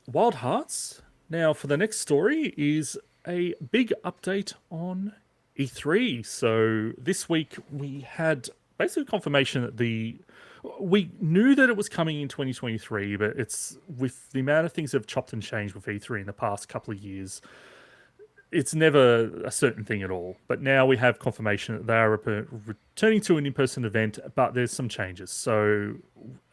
Wild Hearts. Now, for the next story is a big update on E3. So this week we had basically confirmation that we knew that it was coming in 2023, but it's with the amount of things that have chopped and changed with E3 in the past couple of years, it's never a certain thing at all. But now we have confirmation that they are returning to an in-person event, but there's some changes. So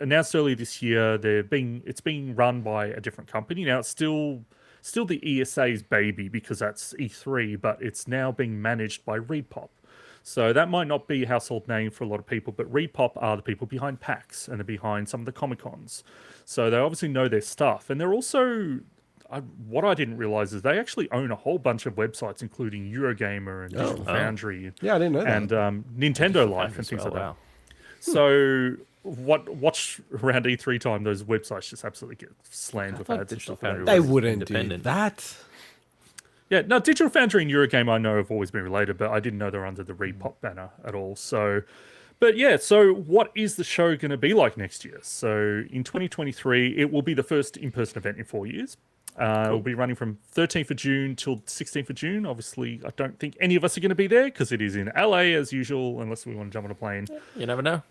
announced earlier this year, it's being run by a different company. Now it's still the ESA's baby because that's E3, but it's now being managed by ReedPop. So that might not be a household name for a lot of people, but ReedPop are the people behind PAX and they're behind some of the Comic Cons. So they obviously know their stuff. And they're also, what I didn't realize is they actually own a whole bunch of websites, including Eurogamer and Digital Foundry Yeah, I didn't know that. and Nintendo Life and things like that. So watch around E3 time, those websites just absolutely get slammed with ads. Digital Foundry They was wouldn't do independent. that. Yeah, no, Digital Foundry and Eurogame I know have always been related, but I didn't know they're under the ReedPop banner at all. So, but yeah, so what is the show going to be like next year? So in 2023, it will be the first in-person event in 4 years. It will be running from 13th of June till 16th of June. Obviously, I don't think any of us are going to be there because it is in LA as usual, unless we want to jump on a plane. You never know.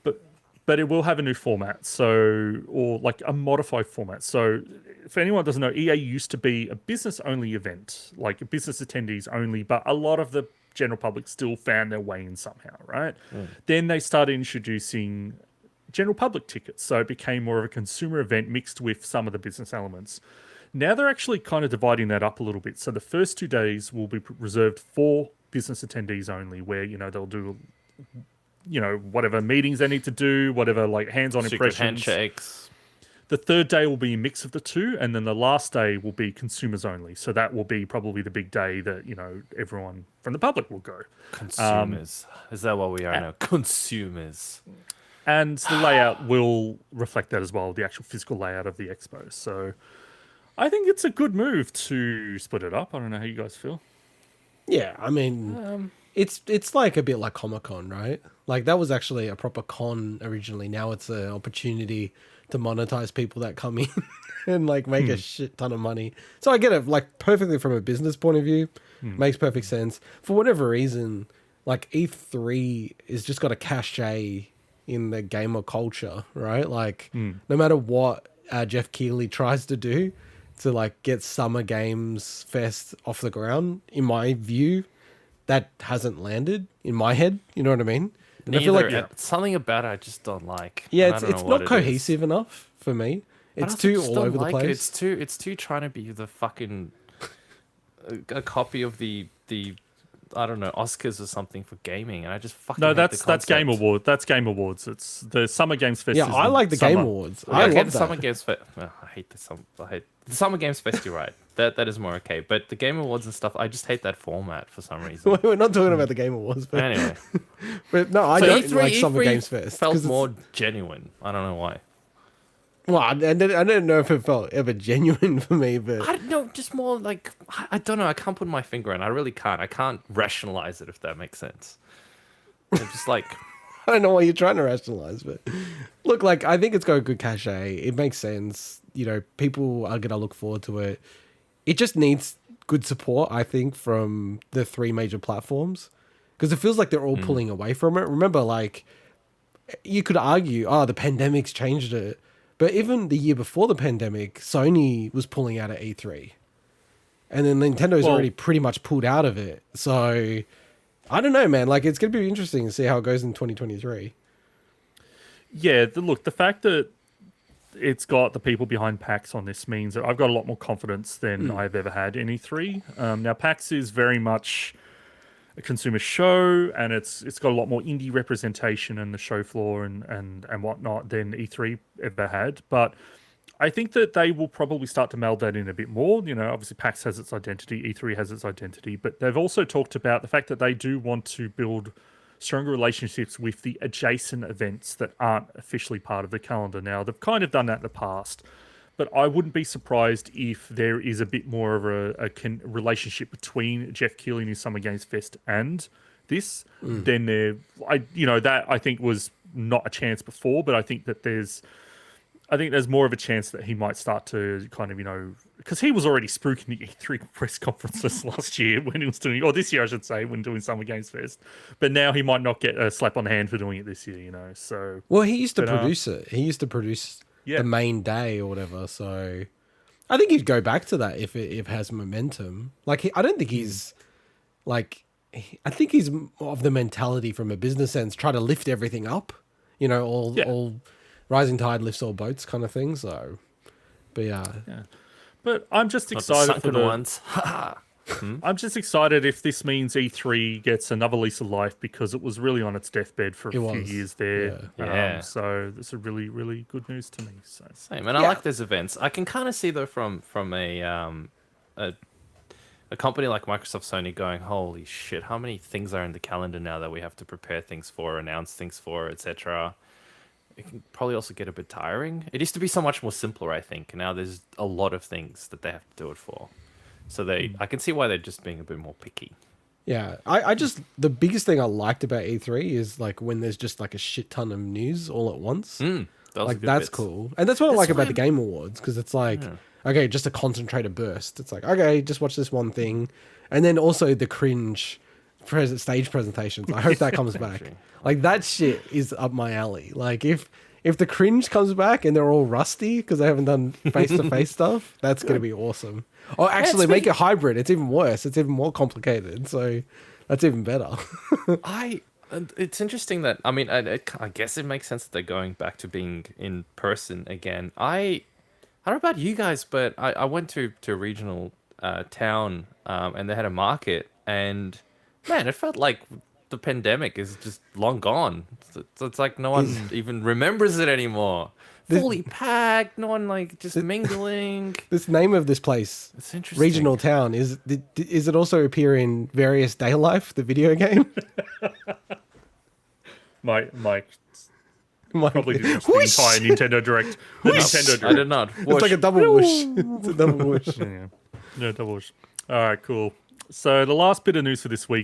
But it will have a new format, so or like a modified format. So, for anyone who doesn't know, EA used to be a business-only event, like business attendees only, but a lot of the general public still found their way in somehow, right? Then they started introducing general public tickets, so it became more of a consumer event mixed with some of the business elements. Now they're actually kind of dividing that up a little bit. So the first 2 days will be reserved for business attendees only, where they'll do whatever meetings they need to do, whatever like hands-on Secret impressions. handshakes. The third day will be a mix of the two, and then the last day will be consumers only. So that will be probably the big day that everyone from the public will go. Consumers. Is that what we are now? Consumers. And the layout will reflect that as well, the actual physical layout of the expo. So I think it's a good move to split it up. I don't know how you guys feel. Yeah, I mean, it's like a bit like Comic-Con, right? Like that was actually a proper con originally. Now it's an opportunity to monetize people that come in and like make a shit ton of money. So I get it, like perfectly from a business point of view, makes perfect sense. For whatever reason, like E3 is just got a cachet in the gamer culture, right? Like no matter what Jeff Keighley tries to do to like get Summer Games Fest off the ground, in my view, that hasn't landed in my head. You know what I mean? And I feel like something about it I just don't like. yeah, it's not cohesive enough for me. It's too all over the place. It's too trying to be the fucking a copy of the I don't know, Oscars or something for gaming, and I just fucking hate that's Game Awards. That's Game Awards. It's the Summer Games Fest. Yeah, I like the Game Awards. I love the that. Summer Games Fest. I hate the Summer Games Fest. You're right. That is more okay. But the Game Awards and stuff, I just hate that format for some reason. We're not talking about the Game Awards, but anyway. but no, I don't like Summer E3 Games Fest. Felt more genuine. I don't know why. Well, I don't know if it felt ever genuine for me, but I don't know, just more like I don't know. I can't put my finger on it. I really can't. I can't rationalize it if that makes sense. I'm just like I don't know what you're trying to rationalize, but look, like I think it's got a good cachet. It makes sense. People are gonna look forward to it. It just needs good support, I think, from the 3 major platforms, because it feels like they're all pulling away from it. Remember, like you could argue, the pandemic's changed it. But even the year before the pandemic, Sony was pulling out of E3. And then Nintendo's already pretty much pulled out of it. So, I don't know, man. Like, it's going to be interesting to see how it goes in 2023. Yeah, the fact that it's got the people behind PAX on this means that I've got a lot more confidence than I've ever had in E3. Now, PAX is very much a consumer show, and it's got a lot more indie representation in the show floor and whatnot than E3 ever had. But I think that they will probably start to meld that in a bit more. Obviously PAX has its identity, E3 has its identity, but they've also talked about the fact that they do want to build stronger relationships with the adjacent events that aren't officially part of the calendar. Now, they've kind of done that in the past, but I wouldn't be surprised if there is a bit more of a relationship between Jeff Keighley and his Summer Games Fest and this. Then that I think was not a chance before, but I think that there's I think there's more of a chance that he might start to kind of, because he was already spooking the E3 press conferences last year when he was doing, or this year I should say, when doing Summer Games Fest. But now he might not get a slap on the hand for doing it this year, So Well, he used to produce it. He used to produce the main day or whatever. So I think he'd go back to that if it has momentum. Like I don't think he's like. I think he's of the mentality from a business sense, try to lift everything up. All rising tide lifts all boats kind of thing. So, but yeah. But I'm just Not excited for the ones. I'm just excited if this means E3 gets another lease of life because it was really on its deathbed for a few years there. Yeah. So this is really, really good news to me. So Same, and I like those events. I can kind of see though from a company like Microsoft, Sony going, holy shit, how many things are in the calendar now that we have to prepare things for, announce things for, etc. It can probably also get a bit tiring. It used to be so much more simpler, I think. Now there's a lot of things that they have to do it for. So I can see why they're just being a bit more picky. Yeah, I just, the biggest thing I liked about E3 is like when there's just like a shit ton of news all at once. Like that's cool. And that's what I like about the Game Awards, because it's like, okay, just a concentrated burst. It's like, okay, just watch this one thing. And then also the cringe stage presentations. I hope that comes back. Like that shit is up my alley. Like if the cringe comes back and they're all rusty because they haven't done face-to-face stuff, that's going to be awesome. Or actually make it hybrid. It's even worse. It's even more complicated. So that's even better. It's interesting that, I mean, I guess it makes sense that they're going back to being in person again. I don't know about you guys, but I went to a regional town and they had a market, and man, it felt like the pandemic is just long gone. It's like no one even remembers it anymore. Fully packed, no one like just mingling. This name of this place, it's interesting. Regional Town, is it also appear in Various Day Life, the video game? Mike probably did the entire Nintendo Direct. The Nintendo Direct. I did not. It's like a double whoosh. It's a double whoosh. No double whoosh. All right, cool. So the last bit of news for this week